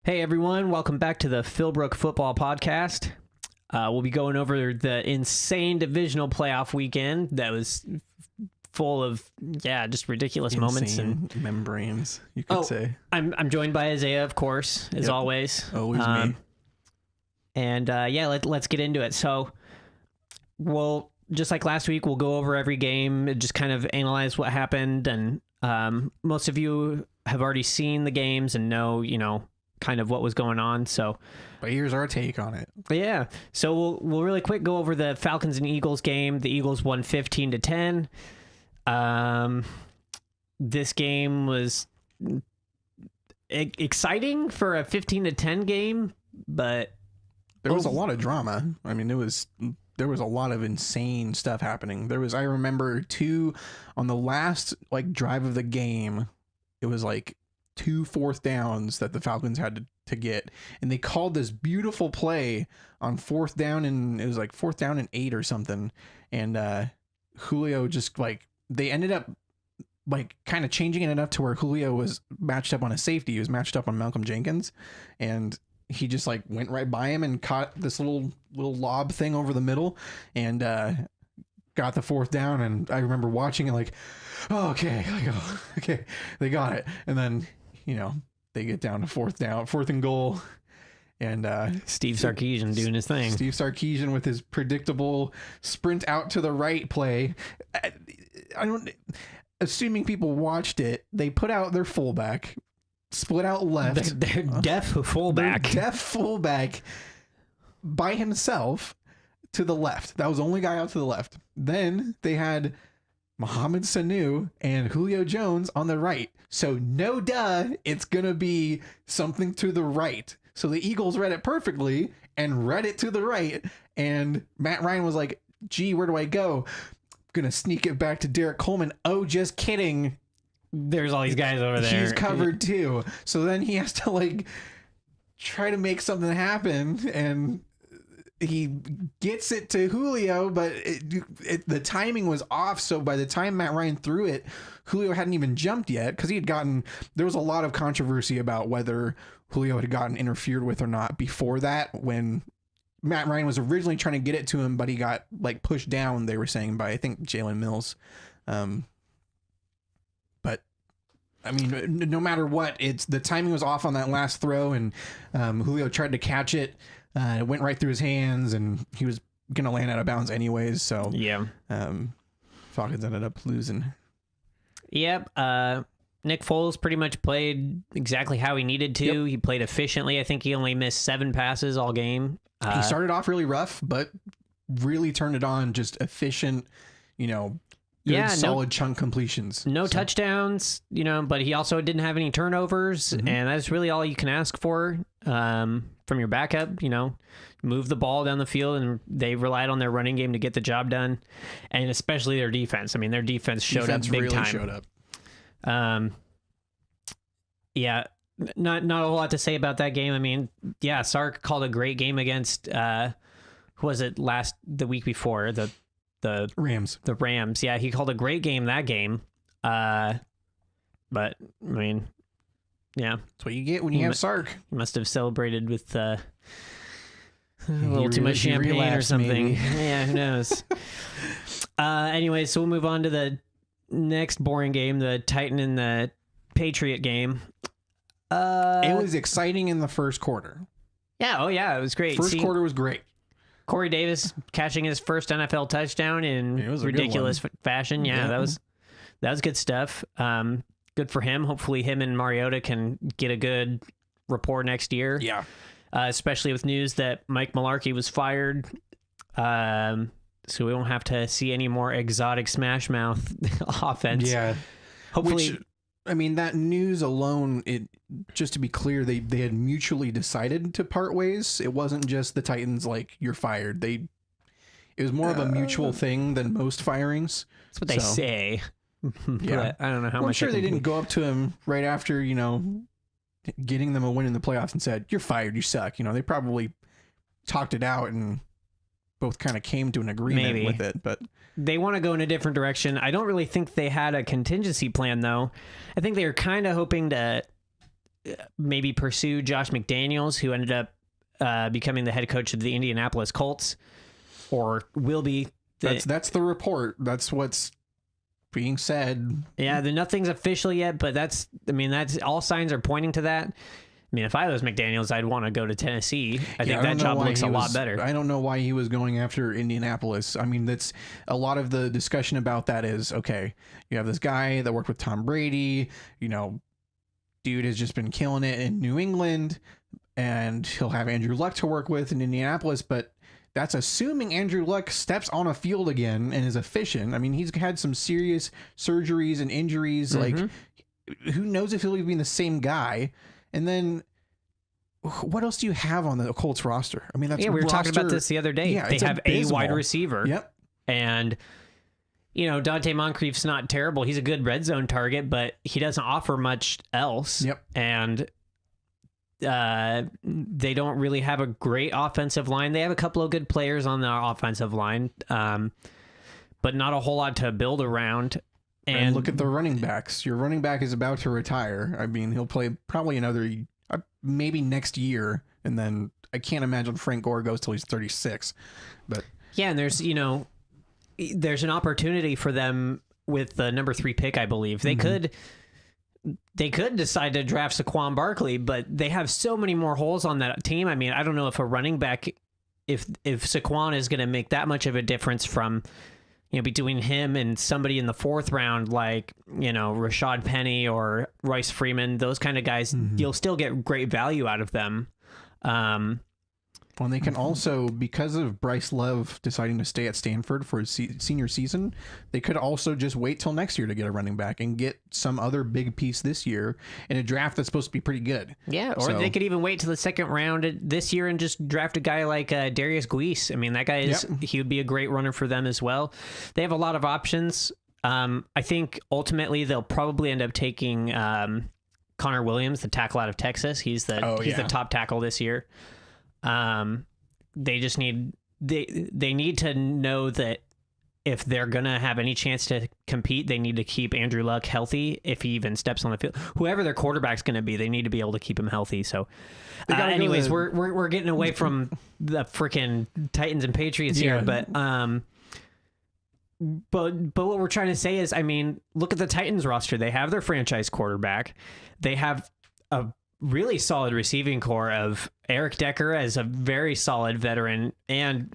Hey everyone, welcome back to the Philbrook Football Podcast. We'll be going over the insane divisional playoff weekend that was full of, just ridiculous moments and membranes, you could say. I'm joined by Isaiah, of course, as always. Always me. And let's get into it. So we'll, just like last week, we'll go over every game and just kind of analyze what happened. And most of you have already seen the games and know, kind of what was going on. So, but here's our take on it. Yeah. So we'll really quick go over the Falcons and Eagles game. The Eagles won 15-10. This game was exciting for a 15-10 game, but there was a lot of drama. I mean, there was a lot of insane stuff happening. I remember on the last drive of the game, it was 2 4th downs that the Falcons had to get, and they called this beautiful play on 4th down, and it was 4th down and 8 or something, and Julio just they ended up kind of changing it enough to where Julio was matched up on a safety. He was matched up on Malcolm Jenkins, and he just went right by him and caught this little lob thing over the middle, and got the 4th down. And I remember watching it okay, they got it. And then they get down to 4th and goal, and Steve Sarkisian doing his thing. Steve Sarkisian with his predictable sprint out to the right play. Assuming people watched it, they put out their fullback, split out left. Their deaf fullback. Their deaf fullback by himself to the left. That was the only guy out to the left. Then they had Mohamed Sanu and Julio Jones on the right. So no duh, it's going to be something to the right. So the Eagles read it perfectly and read it to the right. And Matt Ryan was like, gee, where do I go? I'm going to sneak it back to Derek Coleman. Oh, just kidding. There's all these guys over there. He's covered too. So then he has to try to make something happen, and he gets it to Julio, but the timing was off. So by the time Matt Ryan threw it, Julio hadn't even jumped yet, because there was a lot of controversy about whether Julio had gotten interfered with or not before that, when Matt Ryan was originally trying to get it to him, but he got pushed down, they were saying, by I think Jalen Mills. But I mean, no matter what, the timing was off on that last throw, and Julio tried to catch it. It went right through his hands, and he was going to land out of bounds anyways. So yeah, Falcons ended up losing. Yep. Nick Foles pretty much played exactly how he needed to. Yep. He played efficiently. I think he only missed 7 passes all game. He started off really rough, but really turned it on. Just efficient, solid chunk completions. No touchdowns, but he also didn't have any turnovers, and that's really all you can ask for from your backup. Move the ball down the field, and they relied on their running game to get the job done, and especially their defense. I mean, their defense showed up big time. Showed up. Not a whole lot to say about that game. I mean, Sark called a great game against who was it the week before, the Rams. The Rams. Yeah, he called a great game that game. But I mean, yeah, that's what you get when you have Sark. He must have celebrated with a little too much champagne or something. Yeah, who knows? Anyway, so we'll move on to the next boring game, the Titan and the Patriot game. It was exciting in the first quarter. Yeah, it was great. First quarter was great. Corey Davis catching his first NFL touchdown in ridiculous fashion. Yeah, that was good stuff. Good for him. Hopefully him and Mariota can get a good rapport next year. Yeah. Especially with news that Mike Mularkey was fired. So we won't have to see any more exotic smash mouth offense. Yeah. Hopefully. That news alone, just to be clear, they had mutually decided to part ways. It wasn't just the Titans you're fired. It was more of a mutual thing than most firings. That's what they say. Yeah. I don't know how much. I'm sure they didn't go up to him right after, getting them a win in the playoffs and said, "You're fired. You suck." They probably talked it out and both kind of came to an agreement with it, but they want to go in a different direction. I don't really think they had a contingency plan, though. I think they were kind of hoping to maybe pursue Josh McDaniels, who ended up becoming the head coach of the Indianapolis Colts, or will be. That's the report. That's what's being said. Yeah, nothing's official yet, but that's all signs are pointing to that. I mean, if I was McDaniels, I'd want to go to Tennessee. I think that job looks a lot better. I don't know why he was going after Indianapolis. I mean, that's a lot of the discussion about that is, okay, you have this guy that worked with Tom Brady, dude has just been killing it in New England, and he'll have Andrew Luck to work with in Indianapolis, but that's assuming Andrew Luck steps on a field again and is efficient. I mean, he's had some serious surgeries and injuries. Like, who knows if he'll even be the same guy? And then what else do you have on the Colts roster? I mean, that's we were talking about this the other day. Yeah, they have abysmal. A wide receiver. Yep. And, Dante Moncrief's not terrible. He's a good red zone target, but he doesn't offer much else. Yep. And they don't really have a great offensive line. They have a couple of good players on the offensive line, but not a whole lot to build around. And look at the running backs. Your running back is about to retire. I mean, he'll play probably another, maybe next year. And then I can't imagine Frank Gore goes till he's 36. But yeah, and there's an opportunity for them with the number 3 pick, I believe. They could decide to draft Saquon Barkley, but they have so many more holes on that team. I mean, I don't know if a running back, if Saquon is going to make that much of a difference from, between him and somebody in the 4th round, like, Rashad Penny or Royce Freeman, those kind of guys, you'll still get great value out of them. Well, they can also, because of Bryce Love deciding to stay at Stanford for his senior season, they could also just wait till next year to get a running back and get some other big piece this year in a draft that's supposed to be pretty good. Yeah, or they could even wait till the 2nd round this year and just draft a guy like Darius Guice. I mean, that guy he would be a great runner for them as well. They have a lot of options. I think ultimately they'll probably end up taking Connor Williams, the tackle out of Texas. He's the top tackle this year. They just need they need to know that if they're gonna have any chance to compete, they need to keep Andrew Luck healthy. If he even steps on the field, whoever their quarterback's gonna be, they need to be able to keep him healthy. So, anyways, we're getting away from the freaking Titans and Patriots here, but what we're trying to say is, I mean, look at the Titans roster. They have their franchise quarterback. They have a really solid receiving core of Eric Decker as a very solid veteran and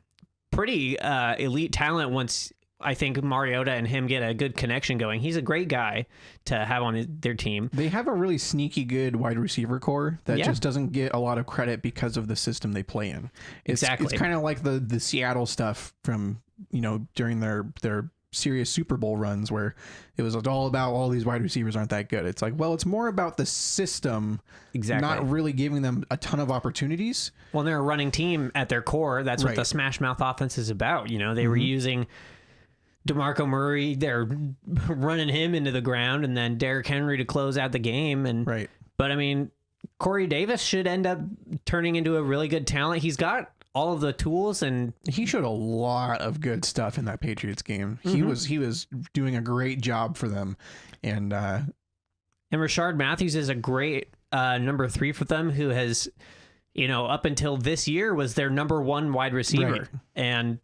pretty elite talent once I think Mariota and him get a good connection going. He's a great guy to have on their team. They have a really sneaky good wide receiver core that just doesn't get a lot of credit because of the system they play in. It's kind of like the Seattle stuff from, during their serious Super Bowl runs where it was all about all these wide receivers aren't that good. It's like, well, it's more about the system, not really giving them a ton of opportunities. Well, they're a running team at their core. That's what the smash mouth offense is about. They were using DeMarco Murray. They're running him into the ground, and then Derrick Henry to close out the game. But I mean, Corey Davis should end up turning into a really good talent. He's got all of the tools, and he showed a lot of good stuff in that Patriots game. He was doing a great job for them, and Rashard Matthews is a great number 3 for them, who has, up until this year was their number 1 wide receiver, and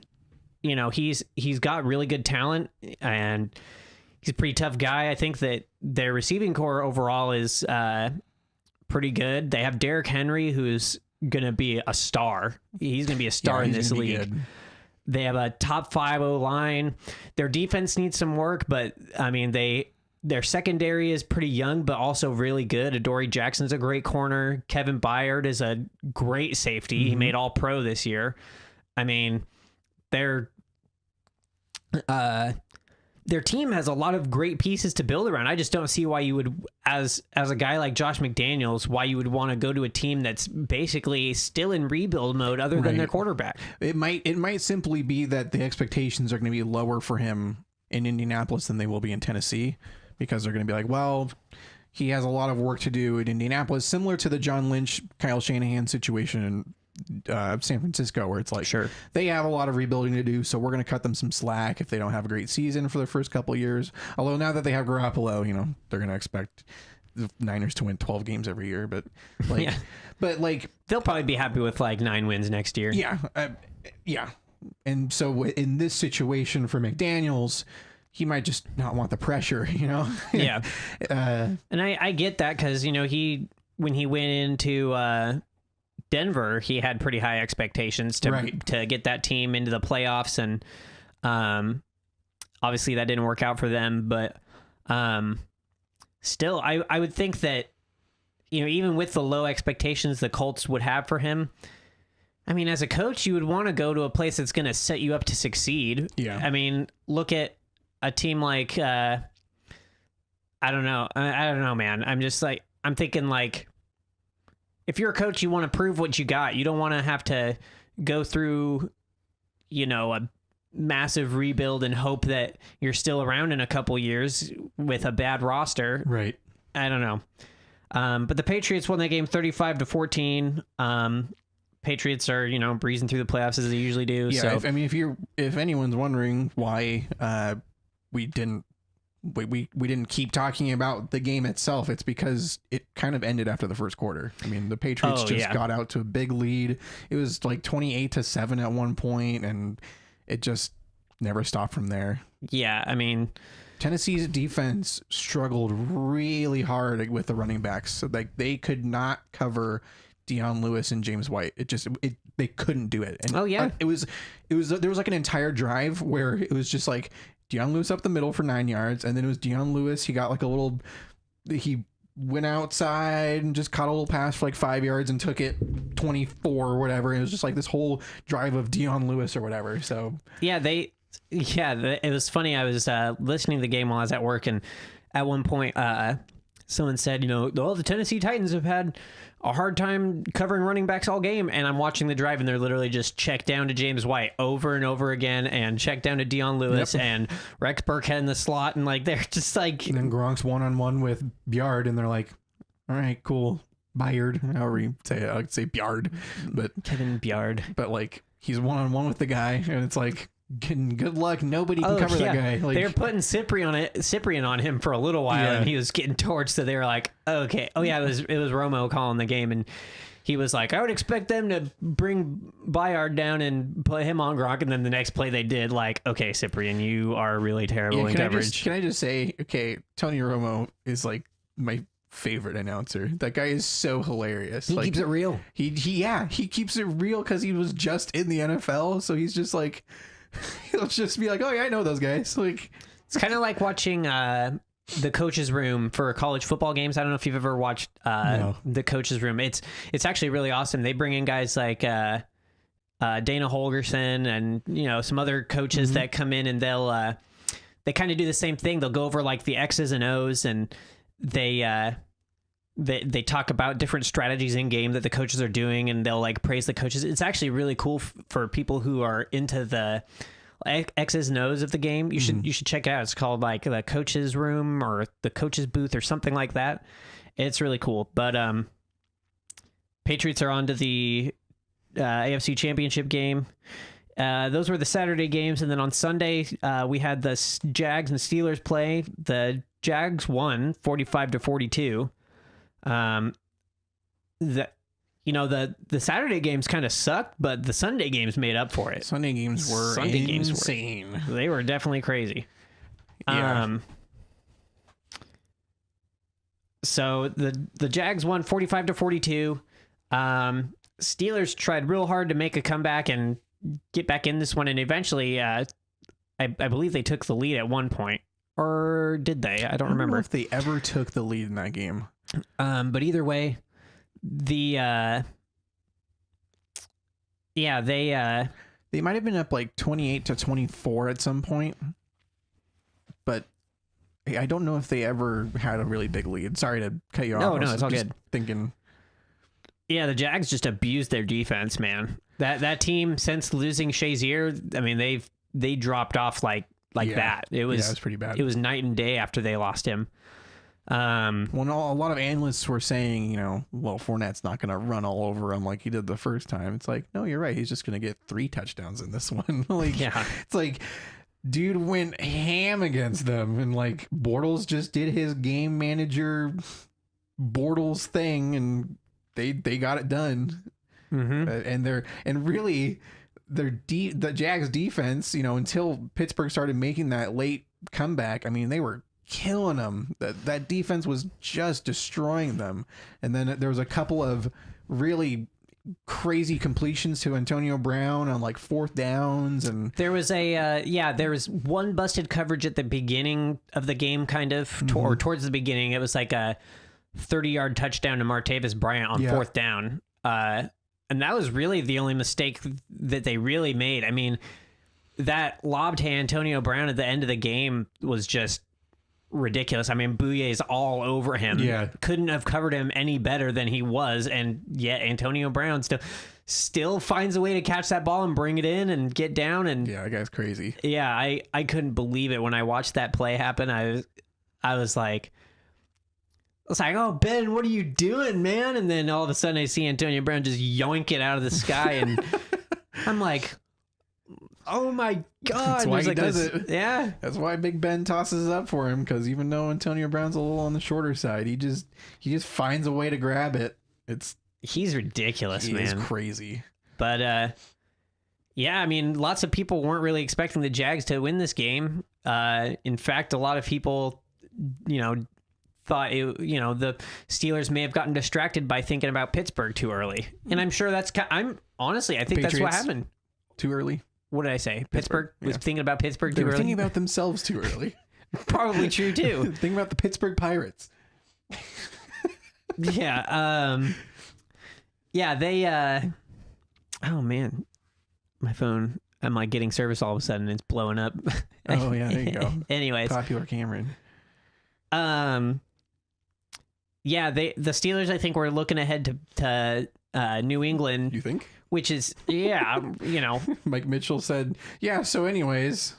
he's got really good talent, and he's a pretty tough guy. I think that their receiving core overall is pretty good. They have Derrick Henry, who's going to be a star. He's going to be a star in this league. They have a top 5 O-line. Their defense needs some work, but I mean, their secondary is pretty young, but also really good. Adoree Jackson's a great corner. Kevin Byard is a great safety. He made all pro this year. I mean, their team has a lot of great pieces to build around. I just don't see why you would, as a guy like Josh McDaniels, why you would want to go to a team that's basically still in rebuild mode other than their quarterback. It might simply be that the expectations are going to be lower for him in Indianapolis than they will be in Tennessee, because they're going to be like, well, he has a lot of work to do in Indianapolis, similar to the John Lynch, Kyle Shanahan situation in San Francisco, where it's like, they have a lot of rebuilding to do, so we're going to cut them some slack if they don't have a great season for the first couple of years. Although now that they have Garoppolo, they're going to expect the Niners to win 12 games every year, but like, but like they'll probably be happy with like 9 wins next year. Yeah. Yeah. And so in this situation for McDaniels, he might just not want the pressure, you know? Yeah. And I get that because, you know, when he went into Denver, he had pretty high expectations to get that team into the playoffs. And obviously that didn't work out for them. But still, I would think that, you know, even with the low expectations the Colts would have for him, I mean, as a coach, you would want to go to a place that's going to set you up to succeed. Yeah. I mean, look at a team like, I don't know. I don't know, man. I'm thinking like, if you're a coach, you want to prove what you got. You don't want to have to go through, you know, a massive rebuild and hope that you're still around in a couple years with a bad roster. Right. I don't know. But the Patriots won that game 35-14. Patriots are, you know, breezing through the playoffs as they usually do. Yeah. So If anyone's wondering why we didn't keep talking about the game itself, it's because it kind of ended after the first quarter. I mean, the Patriots got out to a big lead. It was like 28-7 at one point, and it just never stopped from there. Yeah, I mean, Tennessee's defense struggled really hard with the running backs. So like they could not cover Dion Lewis and James White. They couldn't do it. And there was like an entire drive where it was just like Dion Lewis up the middle for 9 yards, and then it was Dion Lewis. He got like he went outside and just caught a little pass for like 5 yards and took it 24 or whatever. It was just like this whole drive of Dion Lewis or whatever. So it was funny. I was listening to the game while I was at work, and at one point someone said, you know, the Tennessee Titans have had a hard time covering running backs all game, and I'm watching the drive, and they're literally just check down to James White over and over again, and check down to Dion Lewis and Rex Burkhead in the slot, and like they're just like. And then Gronk's 1-on-1 with Byard, and they're like, "All right, cool, Byard." However you say it, I'd say Byard, but Kevin Byard. But like he's 1-on-1 with the guy, and it's like. Good luck. Nobody can cover that guy. Like, they were putting Cyprian on him for a little while, and he was getting torched. So they were like, "Okay, oh yeah, it was Romo calling the game," and he was like, "I would expect them to bring Byard down and put him on Gronk." And then the next play they did, like, "Okay, Cyprian, you are really terrible in coverage." Can I just say, okay, Tony Romo is like my favorite announcer. That guy is so hilarious. He keeps it real. He keeps it real because he was just in the NFL, so he's just like. He'll just be like, "Oh yeah, I know those guys." Like it's kind of like watching the coach's room for college football games. I don't know if you've ever watched the coach's room. It's actually really awesome. They bring in guys like Dana Holgerson and, you know, some other coaches that come in, and they kind of do the same thing. They'll go over like the X's and O's, and they talk about different strategies in game that the coaches are doing, and they'll like praise the coaches. It's actually really cool for people who are into the X's and O's of the game. You should check it out. It's called like the coach's room or the coach's booth or something like that. It's really cool. But Patriots are on to the AFC Championship game. Those were the Saturday games, and then on Sunday we had the Jags and Steelers play. The Jags won 45-42. The Saturday games kind of sucked, but the Sunday games made up for it. Sunday games were insane. They were definitely crazy. Yeah. So the Jags won 45-42. Steelers tried real hard to make a comeback and get back in this one, and eventually, I believe they took the lead at one point. Or did they? I don't remember if they ever took the lead in that game. But either way, they might have been up like 28-24 at some point, but I don't know if they ever had a really big lead. Sorry to cut you off. No, it's all good. Thinking, yeah, the Jags just abused their defense, man. That team, since losing Shazier, I mean they dropped off like that. It was pretty bad. It was night and day after they lost him. A lot of analysts were saying, you know, well, Fournette's not going to run all over him like he did the first time. It's like, no, you're right. He's just going to get 3 touchdowns in this one. It's like, dude went ham against them, and like Bortles just did his game manager Bortles thing, and they got it done. And really the Jags defense, until Pittsburgh started making that late comeback, I mean, they were killing them. That defense was just destroying them. And then there was a couple of really crazy completions to Antonio Brown on like fourth downs, and there was there was one busted coverage at the beginning of the game, kind of, or towards the beginning. It was like a 30-yard touchdown to Martavis Bryant on fourth down. And that was really the only mistake that they really made. I mean, that lob to Antonio Brown at the end of the game was just ridiculous. I mean, Bouye's all over him. Yeah. Couldn't have covered him any better than he was. And yet Antonio Brown still finds a way to catch that ball and bring it in and get down. And yeah, that guy's crazy. Yeah, I couldn't believe it when I watched that play happen. I was like, oh, Ben, what are you doing, man? And then all of a sudden I see Antonio Brown just yoink it out of the sky. And I'm like, oh my God. That's why he does it. Yeah. That's why Big Ben tosses it up for him, because even though Antonio Brown's a little on the shorter side, he just finds a way to grab it. He's ridiculous, man. He's crazy. But yeah, I mean, lots of people weren't really expecting the Jags to win this game. In fact, a lot of people, thought the Steelers may have gotten distracted by thinking about Pittsburgh too early. And I'm sure I think Patriots, that's what happened. Too early? What did I say? Pittsburgh was thinking about Pittsburgh too early? They were thinking about themselves too early. Probably true too. Thinking about the Pittsburgh Pirates. Yeah. Yeah, they oh man. My phone, I'm like getting service all of a sudden, it's blowing up. Oh yeah, there you go. Anyways. Popular Cameron. Yeah, the Steelers, I think, were looking ahead to New England. You think? Which is, yeah, Mike Mitchell said, yeah, so anyways,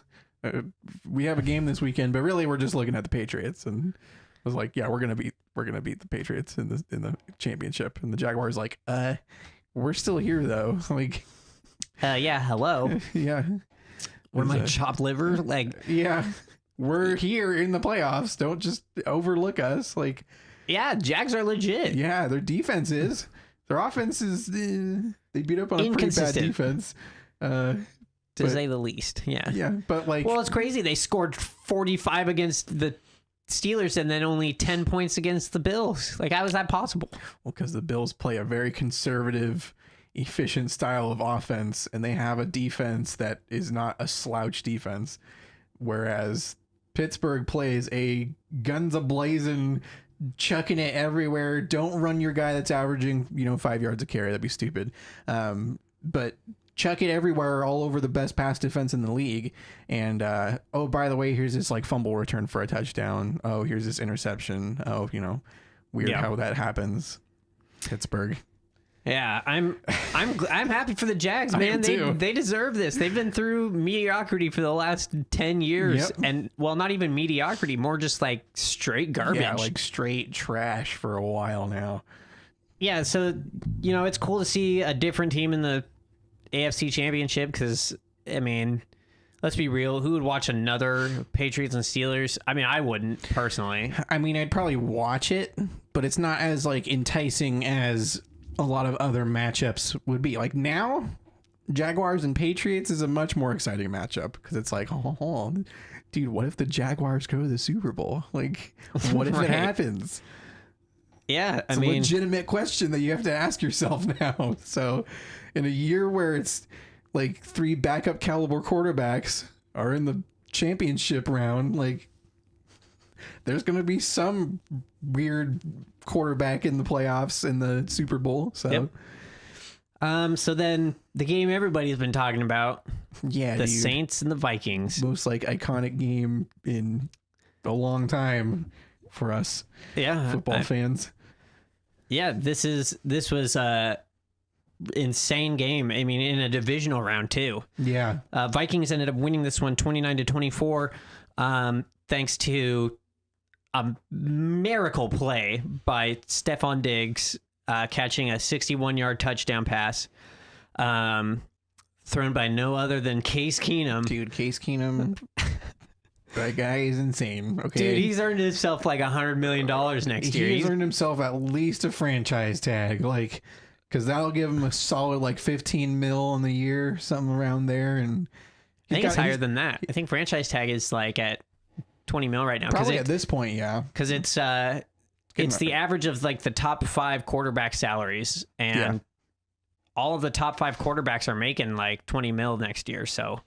we have a game this weekend, but really we're just looking at the Patriots. And I was like, yeah, we're gonna beat the Patriots in the championship. And the Jaguars like, we're still here though. Like, yeah, hello. Yeah. What am I, chopped liver? Like, yeah, we're here in the playoffs. Don't just overlook us. Like, yeah, Jags are legit. Yeah, their defense is. Their offense is. They beat up on a pretty bad defense. To say the least. Yeah. Yeah, but like. Well, it's crazy. They scored 45 against the Steelers and then only 10 points against the Bills. Like, how is that possible? Well, because the Bills play a very conservative, efficient style of offense, and they have a defense that is not a slouch defense, whereas Pittsburgh plays a guns a-blazing, chucking it everywhere. Don't run your guy that's averaging 5 yards a carry. That'd be stupid. But chuck it everywhere, all over the best pass defense in the league. And oh, by the way, here's this like fumble return for a touchdown. Oh, here's this interception. Oh, weird how that happens. Pittsburgh. Yeah, I'm happy for the Jags, man. They deserve this. They've been through mediocrity for the last 10 years. Yep. And well, not even mediocrity, more just like straight garbage. Yeah, like straight trash for a while now. Yeah, so it's cool to see a different team in the AFC Championship, because I mean, let's be real, who would watch another Patriots and Steelers? I mean, I wouldn't personally. I mean, I'd probably watch it, but it's not as like enticing as a lot of other matchups would be. Like now, Jaguars and Patriots is a much more exciting matchup, because it's like, oh, dude, what if the Jaguars go to the Super Bowl? Like, what if it happens? Yeah, it's a legitimate question that you have to ask yourself now. So, in a year where it's like 3 backup caliber quarterbacks are in the championship round, like, there's going to be some weird quarterback in the playoffs in the Super Bowl. So, so then the game everybody's been talking about, the dude. Saints and the Vikings, most like iconic game in a long time for us, football fans. Yeah, this was a insane game. I mean, in a divisional round too. Yeah, Vikings ended up winning this one 29-24, thanks to a miracle play by Stephon Diggs, catching a 61-yard touchdown pass, thrown by no other than Case Keenum. Dude, Case Keenum. That guy is insane. Okay, Dude, he's earned himself like $100 million next year. He's earned himself at least a franchise tag, like, because that'll give him a solid like 15 mil in the year, something around there. And I think it's higher than that. I think franchise tag is like at 20 mil right now. Probably at this point, yeah. Because it's the average of like the top 5 quarterback salaries, and all of the top 5 quarterbacks are making like 20 mil next year. So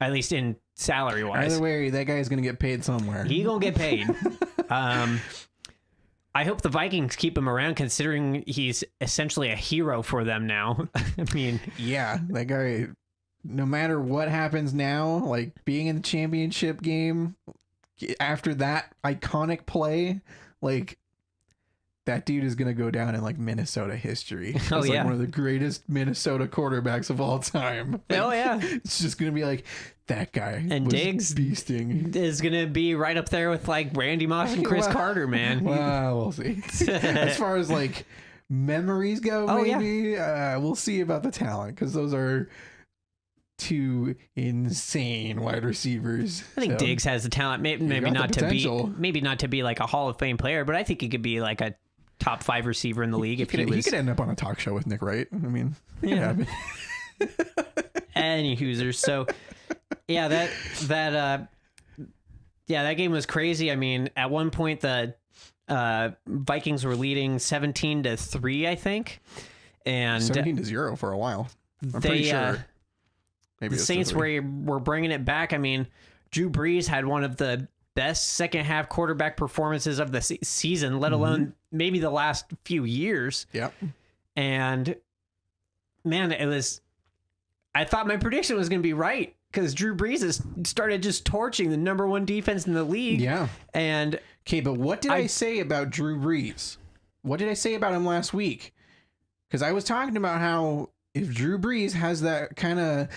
at least in salary wise. Either way, that guy's gonna get paid somewhere. He gonna get paid. I hope the Vikings keep him around, considering he's essentially a hero for them now. I mean, yeah, that guy. No matter what happens now, like being in the championship game after that iconic play, like that dude is gonna go down in like Minnesota history. As like one of the greatest Minnesota quarterbacks of all time. Like, oh yeah, it's just gonna be like that guy. And was Diggs beasting is gonna be right up there with like Randy Moss and Chris Carter, man. Well, we'll see. As far as like memories go, maybe we'll see about the talent, because those are 2 insane wide receivers. I think Diggs has the talent, maybe not to be like a Hall of Fame player, but I think he could be like a top 5 receiver in the league if he was. He could end up on a talk show with Nick Wright. I mean, yeah. Any Hoosers. So yeah, that game was crazy. I mean, at one point the Vikings were leading 17-3, I think, and 17-0 for a while. I'm pretty sure. Maybe the Saints were bringing it back. I mean, Drew Brees had one of the best second half quarterback performances of the season, let alone maybe the last few years. Yep. And man, I thought my prediction was going to be right, because Drew Brees has started just torching the number 1 defense in the league. Yeah. And okay, but what did I say about Drew Brees? What did I say about him last week? Because I was talking about how if Drew Brees has that kind of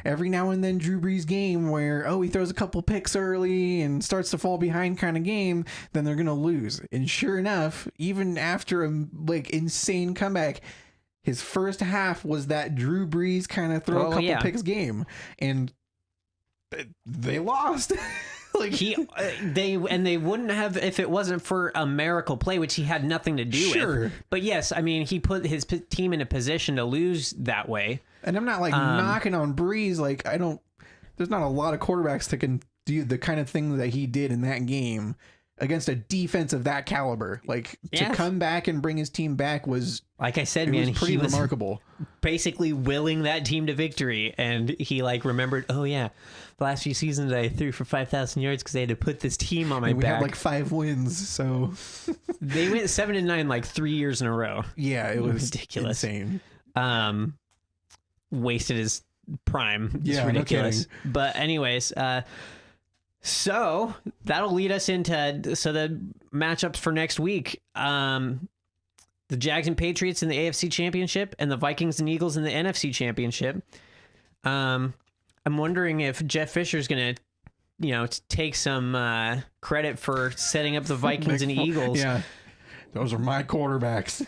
every now and then Drew Brees game where, he throws a couple picks early and starts to fall behind kind of game, then they're going to lose. And sure enough, even after a like insane comeback, his first half was that Drew Brees kind of throw a couple picks game, and they lost. Like they wouldn't have if it wasn't for a miracle play, which he had nothing to do with. But yes, I mean, he put his team in a position to lose that way. And I'm not like knocking on Brees. Like there's not a lot of quarterbacks that can do the kind of thing that he did in that game against a defense of that caliber. Like to come back and bring his team back was, like I said, man, was pretty remarkable. Basically willing that team to victory, and he like remembered, the last few seasons I threw for 5,000 yards because they had to put this team on my back. We had like 5 wins, so they went 7-9 like 3 years in a row. Yeah, it was ridiculous, insane. Wasted his prime. It's ridiculous. No, but anyways, so that'll lead us into the matchups for next week. The Jags and Patriots in the AFC Championship, and the Vikings and Eagles in the NFC Championship. I'm wondering if Jeff Fisher's going to, take some credit for setting up the Vikings and Eagles. Yeah, those are my quarterbacks.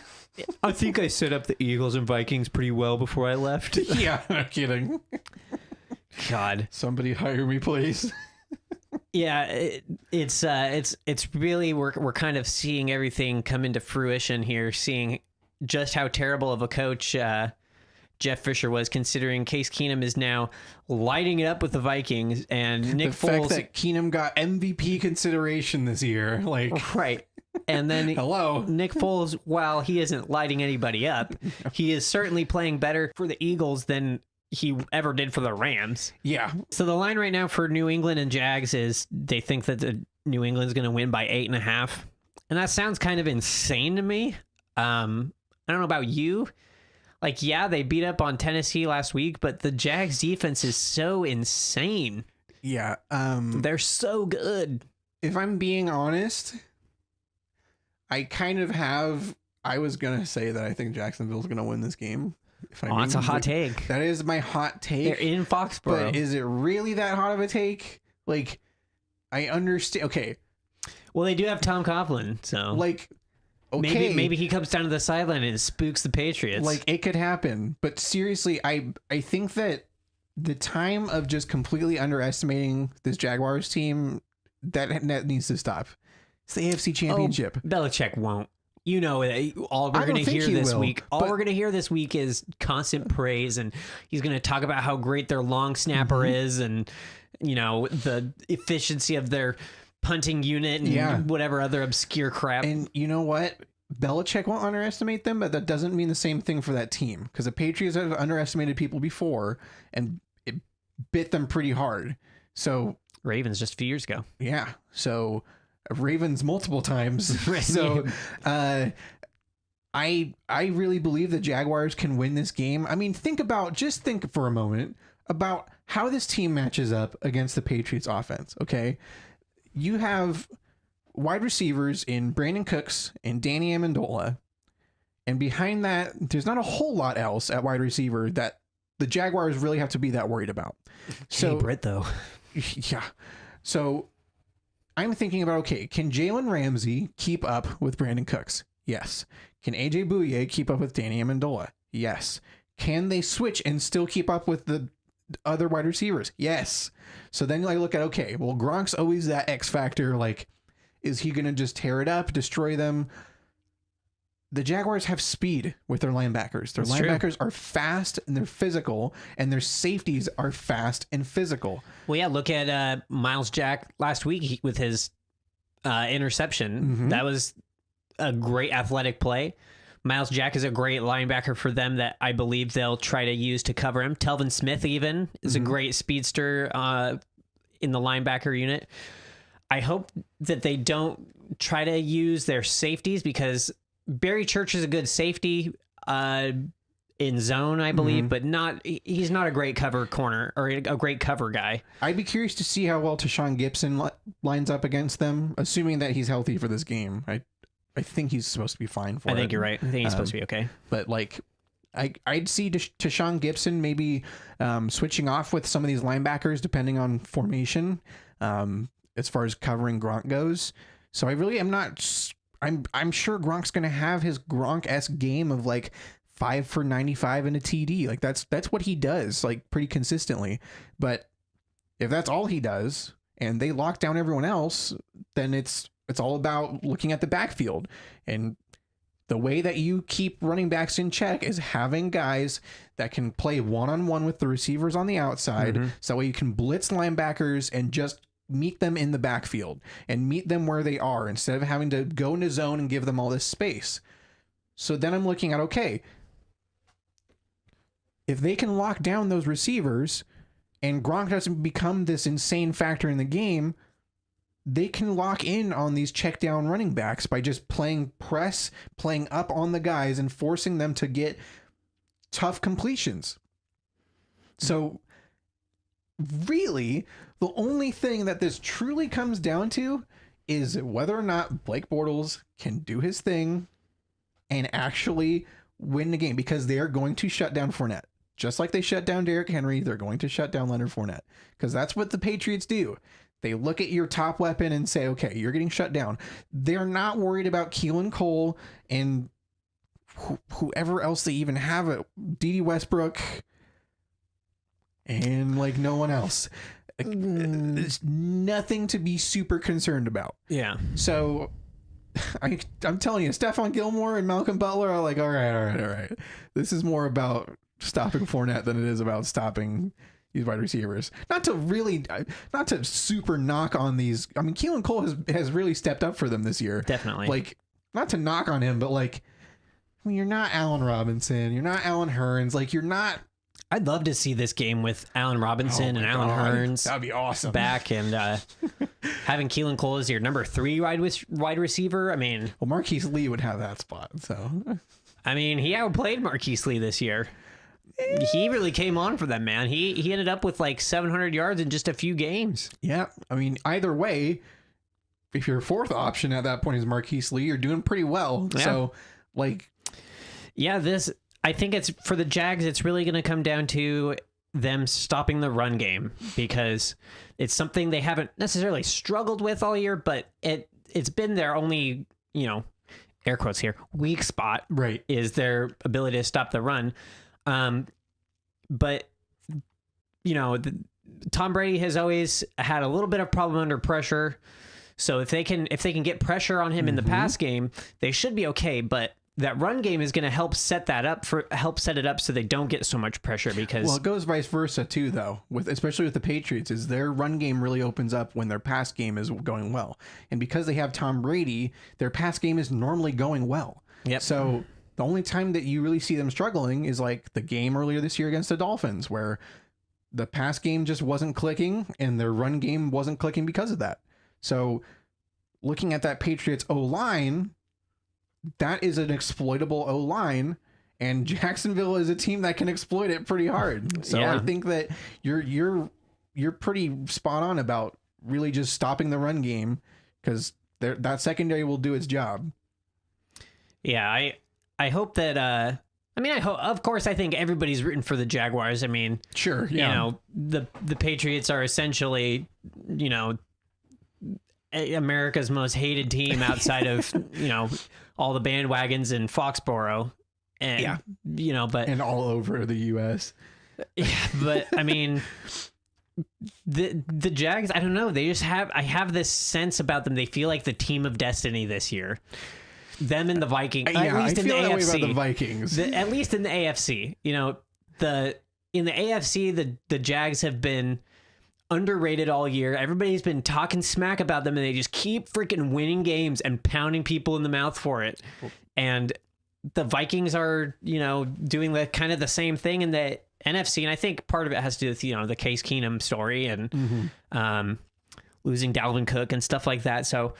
I think I set up the Eagles and Vikings pretty well before I left. Yeah, no kidding. God, somebody hire me, please. Yeah, it's really we're kind of seeing everything come into fruition here, seeing just how terrible of a coach Jeff Fisher was, considering Case Keenum is now lighting it up with the Vikings, and Nick Foles. The fact that Keenum got MVP consideration this year, like right. And then hello, Nick Foles, while he isn't lighting anybody up, he is certainly playing better for the Eagles than he ever did for the Rams. Yeah. So the line right now for New England and Jags is they think that the New England's going to win by 8.5. And that sounds kind of insane to me. I don't know about you. Like, yeah, they beat up on Tennessee last week, but the Jags defense is so insane. Yeah. They're so good. If I'm being honest, I kind of I was going to say that I think Jacksonville's going to win this game. It's a hot take. That is my hot take. They're in Foxborough. But is it really that hot of a take? Like, I understand. Okay. Well, they do have Tom Coughlin, so like, okay, maybe he comes down to the sideline and spooks the Patriots. Like, it could happen. But seriously, I think that the time of just completely underestimating this Jaguars team, that needs to stop. It's the AFC Championship. Belichick won't. You know, all we're going to hear this week, we're going to hear this week is constant praise, and he's going to talk about how great their long snapper is, and you know the efficiency of their punting unit and whatever other obscure crap. And you know what? Belichick won't underestimate them, but that doesn't mean the same thing for that team, because the Patriots have underestimated people before, and it bit them pretty hard. So Ravens just a few years ago. Yeah. So Ravens multiple times. So I really believe the Jaguars can win this game. I mean, think for a moment about how this team matches up against the Patriots offense. Okay. You have wide receivers in Brandon Cooks and Danny Amendola. And behind that, there's not a whole lot else at wide receiver that the Jaguars really have to be that worried about. So Britt, though. Yeah. So I'm thinking about, okay, can Jalen Ramsey keep up with Brandon Cooks? Yes. Can AJ Bouye keep up with Danny Amendola? Yes. Can they switch and still keep up with the other wide receivers? Yes. So then I look at, okay, well, Gronk's always that X factor. Like, is he going to just tear it up, destroy them? The Jaguars have speed with their linebackers. Their linebackers are fast and they're physical, and their safeties are fast and physical. Well, yeah, look at Miles Jack last week with his interception. That was a great athletic play. Miles Jack is a great linebacker for them that I believe they'll try to use to cover him. Telvin Smith even is a great speedster in the linebacker unit. I hope that they don't try to use their safeties, because Barry Church is a good safety in zone, I believe, but he's not a great cover corner or a great cover guy. I'd be curious to see how well Tashawn Gibson lines up against them, assuming that he's healthy for this game. I think he's supposed to be fine for it. I think you're right. I think he's supposed to be okay. But like, I'd see Tashawn Gibson maybe switching off with some of these linebackers depending on formation as far as covering Gronk goes. So I really am not... I'm sure Gronk's going to have his Gronk-esque game of like 5 for 95 and a TD. Like that's what he does, like pretty consistently. But if that's all he does and they lock down everyone else, then it's all about looking at the backfield. And the way that you keep running backs in check is having guys that can play one-on-one with the receivers on the outside. So that way you can blitz linebackers and just meet them in the backfield and meet them where they are instead of having to go into zone and give them all this space. So then I'm looking at, okay, if they can lock down those receivers and Gronk doesn't become this insane factor in the game, they can lock in on these check down running backs by just playing press, playing up on the guys and forcing them to get tough completions. So really, the only thing that this truly comes down to is whether or not Blake Bortles can do his thing and actually win the game, because they are going to shut down Fournette. Just like they shut down Derrick Henry, they're going to shut down Leonard Fournette, because that's what the Patriots do. They look at your top weapon and say, okay, you're getting shut down. They're not worried about Keelan Cole and whoever else they even have at D.D. Westbrook and like no one else. There's nothing to be super concerned about. Yeah. So I'm telling you, Stephon Gilmore and Malcolm Butler are like, all right. This is more about stopping Fournette than it is about stopping these wide receivers. Not to super knock on these. I mean, Keelan Cole has really stepped up for them this year. Definitely. Like, not to knock on him, but like, I mean, you're not Allen Robinson. You're not Allen Hurns. Like, you're not. I'd love to see this game with Allen Robinson and Allen Hurns. That'd be awesome. Back and having Keelan Cole as your number 3 wide receiver. I mean, well, Marquise Lee would have that spot. So, I mean, he outplayed Marquise Lee this year. He really came on for them, man. He ended up with like 700 yards in just a few games. Yeah, I mean, either way, if your fourth option at that point is Marquise Lee, you're doing pretty well. Yeah. So, like, yeah, I think it's for the Jags. It's really going to come down to them stopping the run game, because it's something they haven't necessarily struggled with all year, but it's been their only, air quotes here, weak spot. Right, is their ability to stop the run. But Tom Brady has always had a little bit of problem under pressure. So if they can get pressure on him in the pass game, they should be okay. But that run game is going to help set it up so they don't get so much pressure because it goes vice versa too, though. Especially with the Patriots, is their run game really opens up when their pass game is going well, and because they have Tom Brady, their pass game is normally going well. Yep. So the only time that you really see them struggling is like the game earlier this year against the Dolphins, where the pass game just wasn't clicking and their run game wasn't clicking because of that. So looking at that Patriots O-line, that is an exploitable O-line, and Jacksonville is a team that can exploit it pretty hard. So I think that you're pretty spot on about really just stopping the run game, because that secondary will do its job. Yeah, I hope that of course I think everybody's rooting for the Jaguars. I mean, sure, yeah. The Patriots are essentially, America's most hated team outside of, all the bandwagons in Foxborough, and but all over the US. Yeah, but I mean, the Jags, I don't know, I have this sense about them. They feel like the team of destiny this year. Them and the Vikings, at least I in feel the that AFC. Way about the Vikings. At least in the AFC, in the AFC, the Jags have been underrated all year. Everybody's been talking smack about them, and they just keep freaking winning games and pounding people in the mouth for it. And the Vikings are, doing the kind of the same thing in the NFC, and I think part of it has to do with the Case Keenum story and losing Dalvin Cook and stuff like that. So,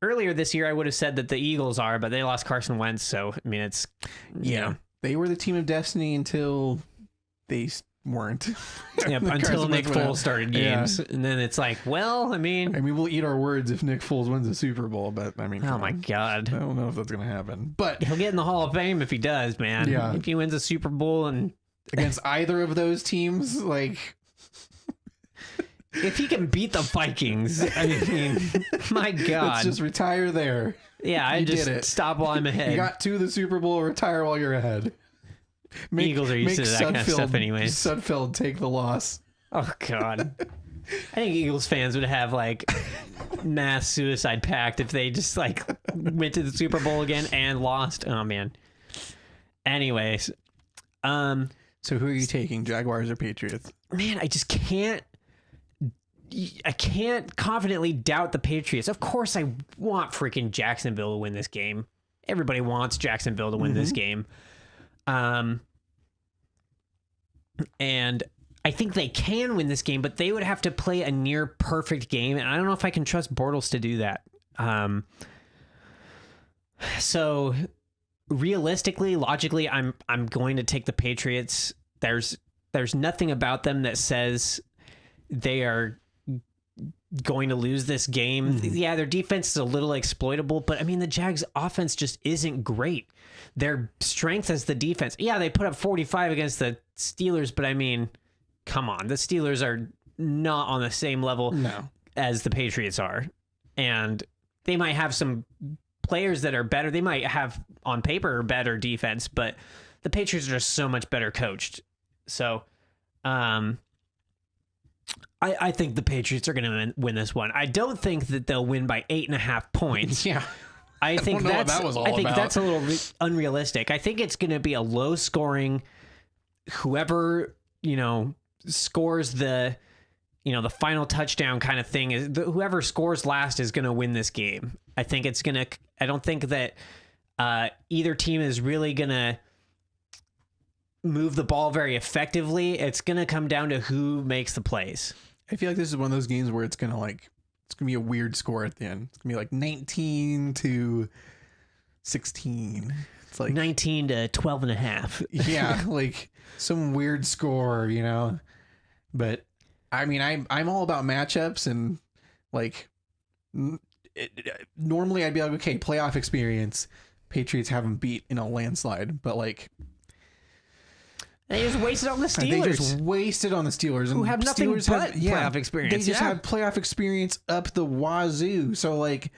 earlier this year, I would have said that the Eagles are, but they lost Carson Wentz. So, I mean, it's, they were the team of destiny until they weren't. Yep, until Nick Foles started games. And then it's like, well, I mean, we'll eat our words if Nick Foles wins the Super Bowl, but I mean, oh my God. I don't know if that's going to happen. But he'll get in the Hall of Fame if he does, man. Yeah. If he wins a Super Bowl and against either of those teams, like, if he can beat the Vikings, I mean, my God. Let's just retire there. Yeah, I just stop while I'm ahead. You got to the Super Bowl, retire while you're ahead. Eagles are used to that kind of stuff anyways. Sudfeld take the loss. Oh, God. I think Eagles fans would have, like, mass suicide pact if they just, like, went to the Super Bowl again and lost. Oh, man. Anyways. So who are you taking, Jaguars or Patriots? Man, I can't confidently doubt the Patriots. Of course I want freaking Jacksonville to win this game. Everybody wants Jacksonville to win this game. And I think they can win this game, but they would have to play a near perfect game, and I don't know if I can trust Bortles to do that. So realistically, logically, I'm going to take the Patriots. There's nothing about them that says they are going to lose this game. Yeah, their defense is a little exploitable, but I mean, the Jags offense just isn't great. Their strength is the defense. Yeah, they put up 45 against the Steelers, but I mean, come on. The Steelers are not on the same level as the Patriots are. And they might have some players that are better. They might have, on paper, better defense, but the Patriots are just so much better coached. So, I think the Patriots are going to win this one. I don't think that they'll win by 8.5 points. Yeah. I think that's a little unrealistic. I think it's going to be a low scoring, whoever, scores the final touchdown kind of thing is whoever scores last is going to win this game. I don't think that either team is really going to move the ball very effectively. It's going to come down to who makes the plays. I feel like this is one of those games where it's going to be a weird score at the end. It's going to be like 19-16. It's like 19 to 12 and a half. Yeah, like some weird score, But I mean, I'm all about matchups, and like normally I'd be like, okay, playoff experience. Patriots have them beat in a landslide, but like they just wasted on the Steelers. Who have nothing but playoff experience. They just have playoff experience up the wazoo. So like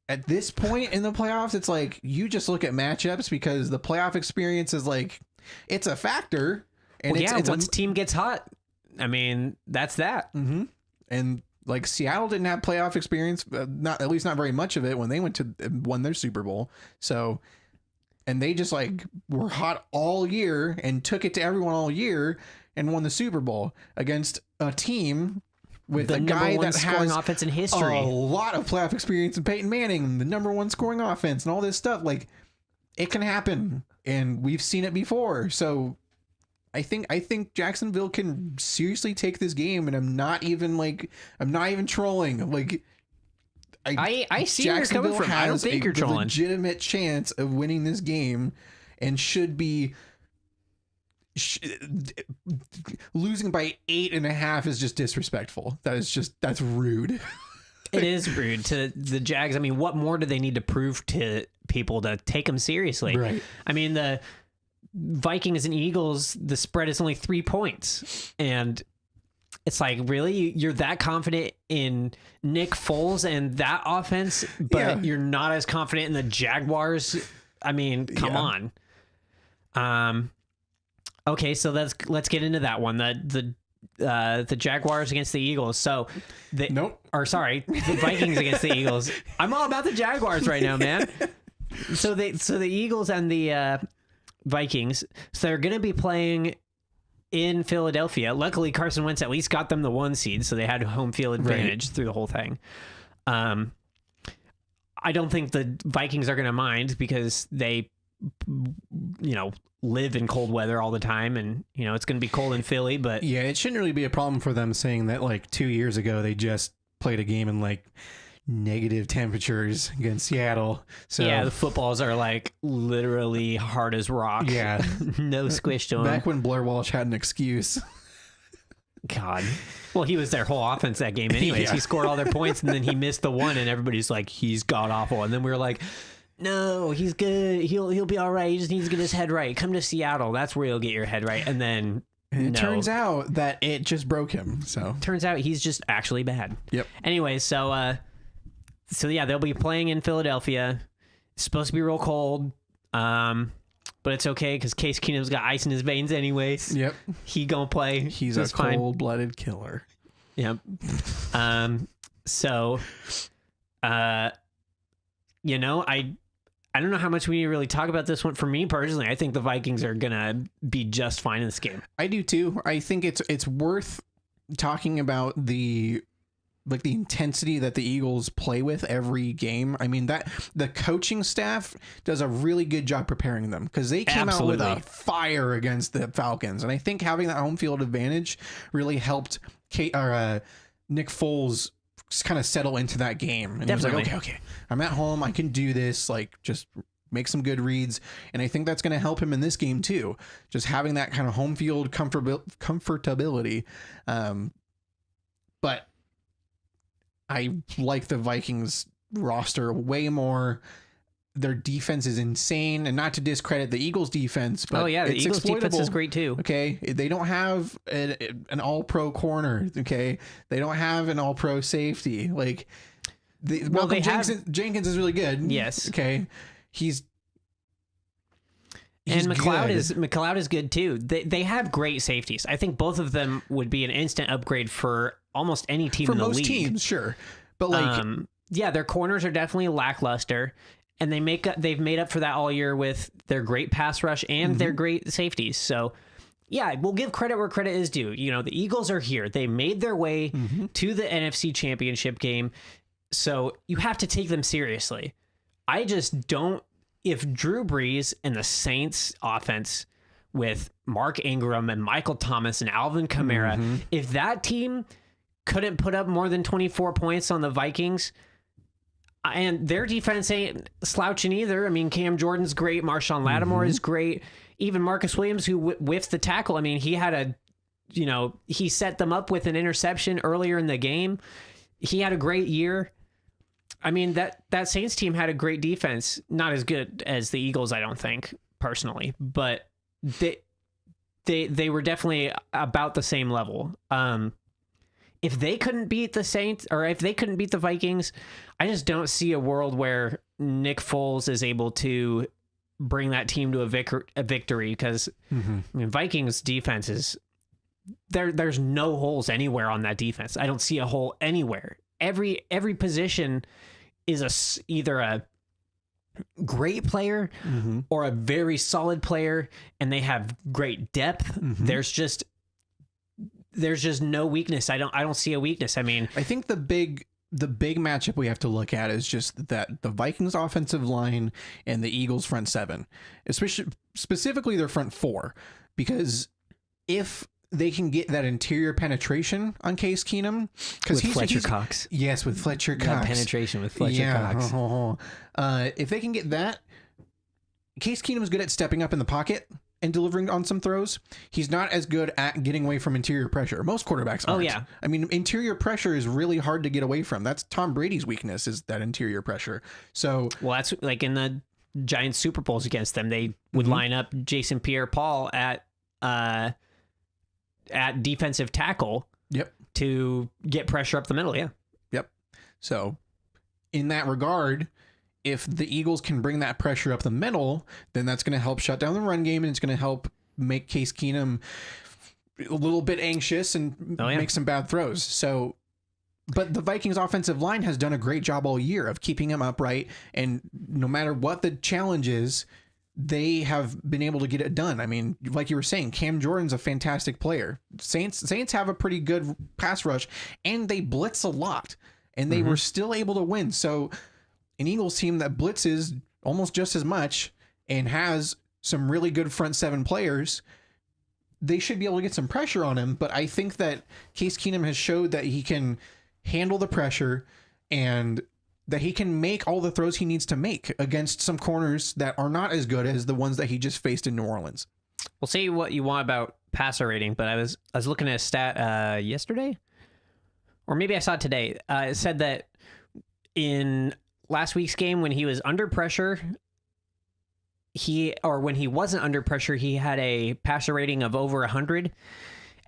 at this point in the playoffs, it's like you just look at matchups because the playoff experience is like it's a factor, And well, once team gets hot, I mean, that's that. Mm-hmm. And like Seattle didn't have playoff experience, not at least not very much of it when they won their Super Bowl. So, and they just like were hot all year and took it to everyone all year and won the Super Bowl against a team with the a guy that has offense in history, a lot of playoff experience, in Peyton Manning, the number one scoring offense, and all this stuff. Like, it can happen, and we've seen it before. So, I think Jacksonville can seriously take this game, and I'm not even trolling. Like, I see where you're coming from. I don't think you're trolling. Legitimate chance of winning this game, and should be. Losing by 8.5 is just disrespectful. That's rude. It is rude to the Jags. I mean, what more do they need to prove to people to take them seriously? Right. I mean, the Vikings and Eagles, the spread is only 3 points, and it's like, really, you're that confident in Nick Foles and that offense, but you're not as confident in the Jaguars. I mean, come on. Okay, so let's get into that one. The Jaguars against the Eagles. So the Vikings against the Eagles. I'm all about the Jaguars right now, man. So the Eagles and the Vikings. So they're going to be playing in Philadelphia. Luckily, Carson Wentz at least got them the 1 seed, so they had home field advantage through the whole thing. I don't think the Vikings are going to mind because they, live in cold weather all the time, and it's going to be cold in Philly. But yeah, it shouldn't really be a problem for them, saying that like 2 years ago they just played a game in like negative temperatures against Seattle. So yeah, the footballs are like literally hard as rock. Yeah. No squish to them. Back when Blair Walsh had an excuse. God. Well, he was their whole offense that game anyways. Yeah. He scored all their points, and then he missed the one, and everybody's like, he's god awful. And then we were like, no, he's good. He'll be all right. He just needs to get his head right. Come to Seattle. That's where you'll get your head right. And then it turns out that it just broke him. So turns out he's just actually bad. Yep. Anyway, so yeah, they'll be playing in Philadelphia. It's supposed to be real cold. But it's okay because Case Keenum's got ice in his veins anyways. Yep. He gonna play. He's a cold-blooded killer. Yep. So, I don't know how much we need to really talk about this one. For me personally, I think the Vikings are gonna be just fine in this game. I do too. I think it's worth talking about the intensity that the Eagles play with every game. I mean, that the coaching staff does a really good job preparing them because they came out with a fire against the Falcons. And I think having that home field advantage really helped Nick Foles kind of settle into that game. And Definitely. He was like, okay, I'm at home. I can do this. Like, just make some good reads. And I think that's going to help him in this game too. Just having that kind of home field comfortability. But I like the Vikings roster way more. Their defense is insane, and not to discredit the Eagles defense, but the Eagles defense is great too. Okay, they don't have an all-pro corner. Okay, they don't have an all-pro safety. Like, Jenkins is really good. Yes. Okay, he's and McLeod is good too. They have great safeties. I think both of them would be an instant upgrade for almost any team in the league. For most teams, sure. But like, their corners are definitely lackluster, and they've made up for that all year with their great pass rush and their great safeties. So, yeah, we'll give credit where credit is due. The Eagles are here. They made their way to the NFC Championship game, so you have to take them seriously. I just don't. If Drew Brees and the Saints offense with Mark Ingram and Michael Thomas and Alvin Kamara, if that team couldn't put up more than 24 points on the Vikings, and their defense ain't slouching either. I mean, Cam Jordan's great. Marshawn Lattimore is great. Even Marcus Williams, who whiffed the tackle. I mean, he set them up with an interception earlier in the game. He had a great year. I mean, that Saints team had a great defense. Not as good as the Eagles, I don't think, personally. But they were definitely about the same level. If they couldn't beat the Saints, or if they couldn't beat the Vikings, I just don't see a world where Nick Foles is able to bring that team to a victory, because I mean, Vikings defense is there's no holes anywhere on that defense. I don't see a hole anywhere. Every position is either a great player or a very solid player, and they have great depth. There's just no weakness. I don't see a weakness. I mean, I think the big matchup we have to look at is just that the Vikings offensive line and the Eagles front seven, especially specifically their front four, because if they can get that interior penetration on Case Keenum, because he's Fletcher Cox. Yes, with Fletcher Cox. Penetration with Fletcher Cox. If they can get that, Case Keenum is good at stepping up in the pocket and delivering on some throws. He's not as good at getting away from interior pressure. Most quarterbacks aren't. Oh, yeah. I mean, interior pressure is really hard to get away from. That's Tom Brady's weakness, is that interior pressure. So, well, that's like in the Giants Super Bowls against them, they would line up Jason Pierre-Paul at defensive tackle. Yep. To get pressure up the middle. Yeah. Yep. So, in that regard, if the Eagles can bring that pressure up the middle, then that's going to help shut down the run game, and it's going to help make Case Keenum a little bit anxious and make some bad throws. So, but the Vikings offensive line has done a great job all year of keeping him upright, and no matter what the challenge is, they have been able to get it done. I mean, like you were saying, Cam Jordan's a fantastic player. Saints have a pretty good pass rush, and they blitz a lot, and they were still able to win. So an Eagles team that blitzes almost just as much and has some really good front seven players, they should be able to get some pressure on him. But I think that Case Keenum has showed that he can handle the pressure and that he can make all the throws he needs to make against some corners that are not as good as the ones that he just faced in New Orleans. We'll say what you want about passer rating, but I was looking at a stat yesterday, or maybe I saw it today. It said that in last week's game, when he was under pressure, when he wasn't under pressure, he had a passer rating of over 100,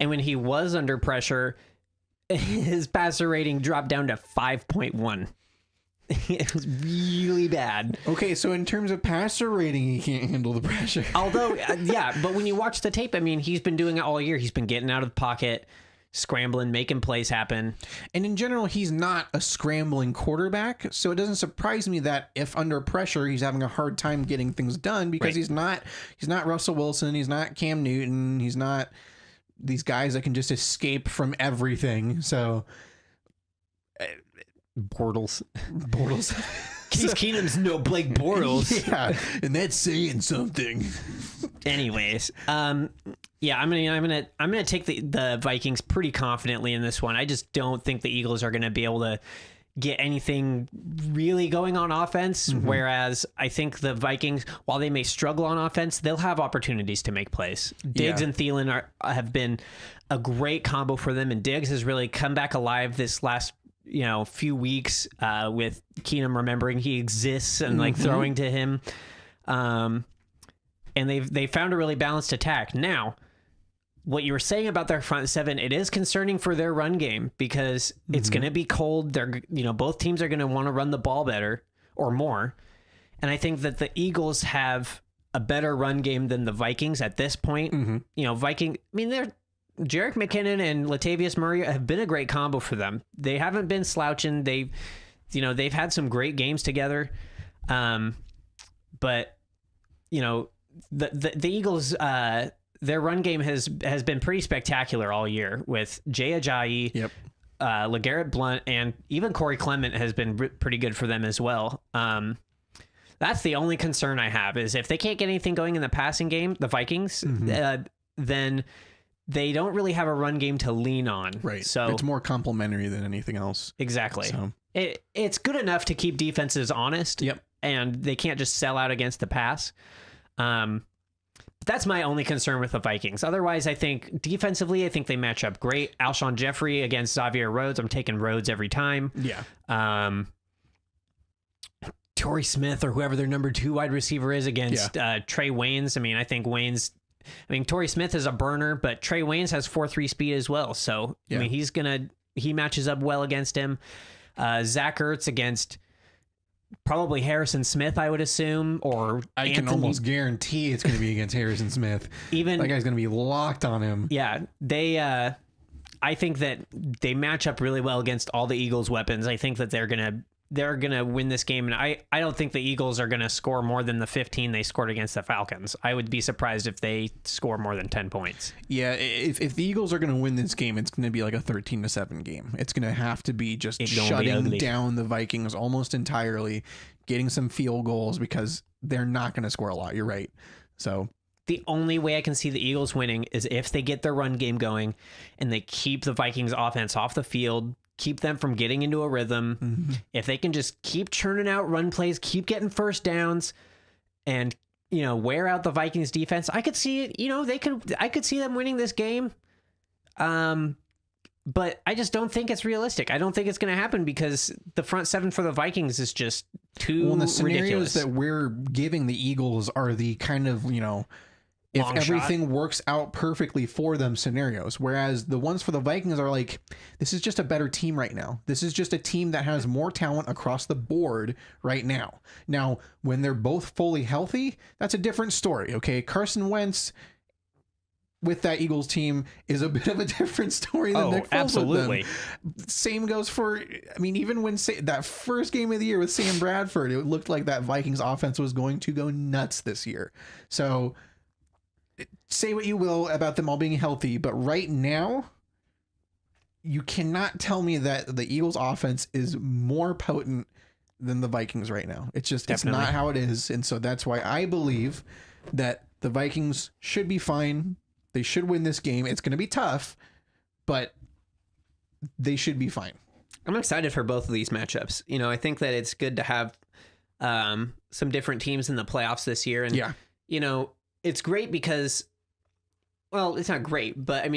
and when he was under pressure, his passer rating dropped down to 5.1. It was really bad. Okay, so in terms of passer rating, he can't handle the pressure. Although, yeah, but when you watch the tape, I mean, he's been doing it all year. He's been getting out of the pocket, scrambling, making plays happen. And in general, he's not a scrambling quarterback, so it doesn't surprise me that if under pressure, he's having a hard time getting things done, because he's not Russell Wilson, he's not Cam Newton, he's not these guys that can just escape from everything. So Bortles. Case Keenum's no Blake Bortles. Yeah, and that's saying something. Anyways, yeah, I'm gonna take the Vikings pretty confidently in this one. I just don't think the Eagles are gonna be able to get anything really going on offense. Whereas I think the Vikings, while they may struggle on offense, they'll have opportunities to make plays. Diggs and Thielen have been a great combo for them, and Diggs has really come back alive this last few weeks with Keenum remembering he exists and like throwing to him. And they found a really balanced attack. Now, what you were saying about their front seven, it is concerning for their run game, because it's going to be cold. They're, both teams are going to want to run the ball better or more. And I think that the Eagles have a better run game than the Vikings at this point. Jerick McKinnon and Latavius Murray have been a great combo for them. They haven't been slouching. They've had some great games together. But the Eagles, their run game has been pretty spectacular all year, with Jay Ajayi, LeGarrette Blount, and even Corey Clement has been pretty good for them as well. That's the only concern I have, is if they can't get anything going in the passing game, the Vikings, then they don't really have a run game to lean on. Right. So it's more complimentary than anything else. Exactly. So. It's good enough to keep defenses honest. Yep. And they can't just sell out against the pass. That's my only concern with the Vikings. Otherwise, I think defensively, they match up great. Alshon Jeffrey against Xavier Rhodes. I'm taking Rhodes every time. Yeah. Torrey Smith, or whoever their number 2 wide receiver is, against Trey Waynes. I think Torrey Smith is a burner, but Trey Waynes has 4.3 speed as well. So, he matches up well against him. Zach Ertz against probably Harrison Smith, I would assume, or I can almost guarantee it's going to be against Harrison Smith. Even that guy's going to be locked on him. Yeah, I think that they match up really well against all the Eagles' weapons. I think that they're gonna win this game, and I don't think the Eagles are gonna score more than the 15 they scored against the Falcons. I would be surprised if they score more than 10 points. Yeah, if the Eagles are going to win this game, it's going to be like a 13-7 game. It's going to have to be just shutting down the Vikings almost entirely, getting some field goals because they're not going to score a lot. You're right. So the only way I can see the Eagles winning is if they get their run game going and they keep the Vikings offense off the field, keep them from getting into a rhythm. Mm-hmm. If they can just keep churning out run plays, keep getting first downs, and wear out the Vikings defense, I could see it. I could see them winning this game. But I just don't think it's realistic. I don't think it's going to happen because the front seven for the Vikings is just too the scenarios ridiculous. That we're giving the Eagles are the kind of, if everything works out perfectly for them scenarios, whereas the ones for the Vikings are like, this is just a better team right now. This is just a team that has more talent across the board right now. Now, when they're both fully healthy, that's a different story. Okay. Carson Wentz with that Eagles team is a bit of a different story than Nick Foles. Absolutely. With them. Same goes for, even when that first game of the year with Sam Bradford, it looked like that Vikings offense was going to go nuts this year. So say what you will about them all being healthy, but right now, you cannot tell me that the Eagles offense is more potent than the Vikings right now. It's just, Definitely. It's not how it is. And so that's why I believe that the Vikings should be fine. They should win this game. It's going to be tough, but they should be fine. I'm excited for both of these matchups. I think that it's good to have some different teams in the playoffs this year. And, it's great because, well, it's not great, but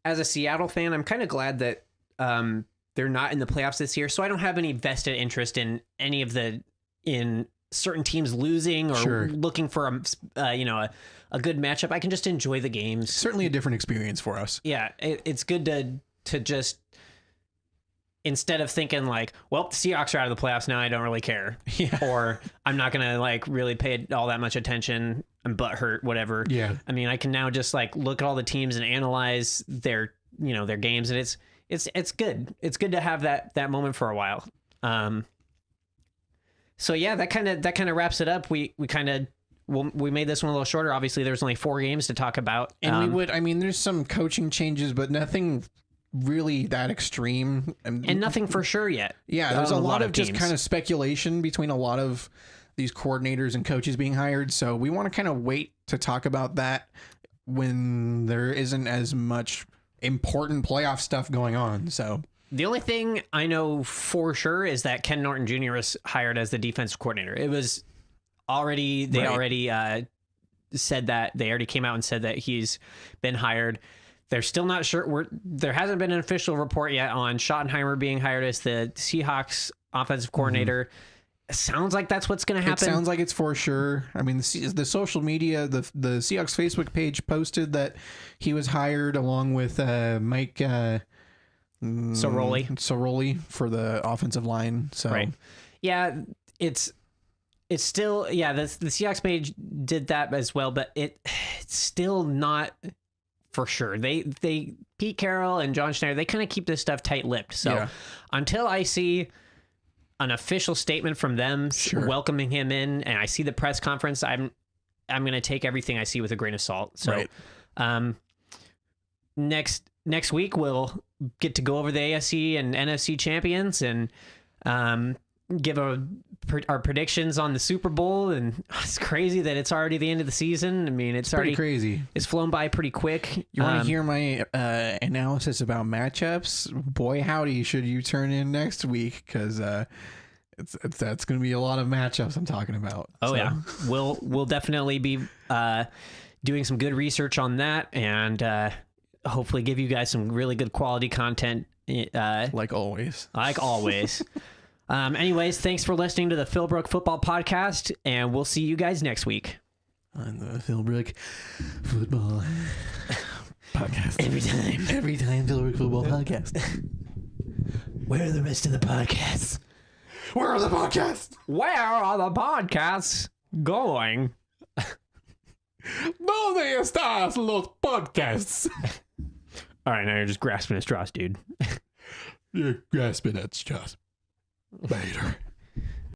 as a Seattle fan, I'm kind of glad that they're not in the playoffs this year. So I don't have any vested interest in any of in certain teams losing or looking for a good matchup. I can just enjoy the games. Certainly a different experience for us. Yeah, it's good to just, instead of thinking like, well, the Seahawks are out of the playoffs now, I don't really care. Yeah. Or I'm not going to really pay all that much attention. I'm butthurt, whatever. Yeah. I can now just look at all the teams and analyze their games, and it's good. It's good to have that moment for a while. So yeah, that kind of wraps it up. We made this one a little shorter. Obviously, there's only 4 games to talk about. And there's some coaching changes, but nothing really that extreme. And nothing for sure yet. Yeah, there's a lot of just kind of speculation between a lot of these coordinators and coaches being hired. So we want to kind of wait to talk about that when there isn't as much important playoff stuff going on. So the only thing I know for sure is that Ken Norton Jr. was hired as the defensive coordinator. It was already, they already said that, they already came out and said that he's been hired. They're still not sure. There hasn't been an official report yet on Schottenheimer being hired as the Seahawks offensive coordinator. Mm-hmm. It sounds like that's what's going to happen. It sounds like it's for sure. The social media, the Seahawks Facebook page posted that he was hired along with Mike Soroli for the offensive line. So right. Yeah, it's still, the Seahawks page did that as well, but it's still not for sure. They Pete Carroll and John Schneider, they kind of keep this stuff tight-lipped. So until I see an official statement from them welcoming him in, and I see the press conference, I'm going to take everything I see with a grain of salt. So next week we'll get to go over the AFC and NFC champions and give our predictions on the Super Bowl. And it's crazy that it's already the end of the season. It's already crazy. It's flown by pretty quick. You want to hear my analysis about matchups? Boy, howdy, should you turn in next week, because that's going to be a lot of matchups I'm talking about. Oh, so. Yeah. We'll definitely be doing some good research on that, and hopefully give you guys some really good quality content. Like always. Anyways, thanks for listening to the Philbrook Football Podcast, and we'll see you guys next week on the Philbrook Football Podcast. Every time Philbrook Football Podcast. Where are the rest of the podcasts? Where are the podcasts? Where are the podcasts going? ¿Dónde estás los podcasts? All right, now you're just grasping at straws, dude. You're grasping at straws. Later.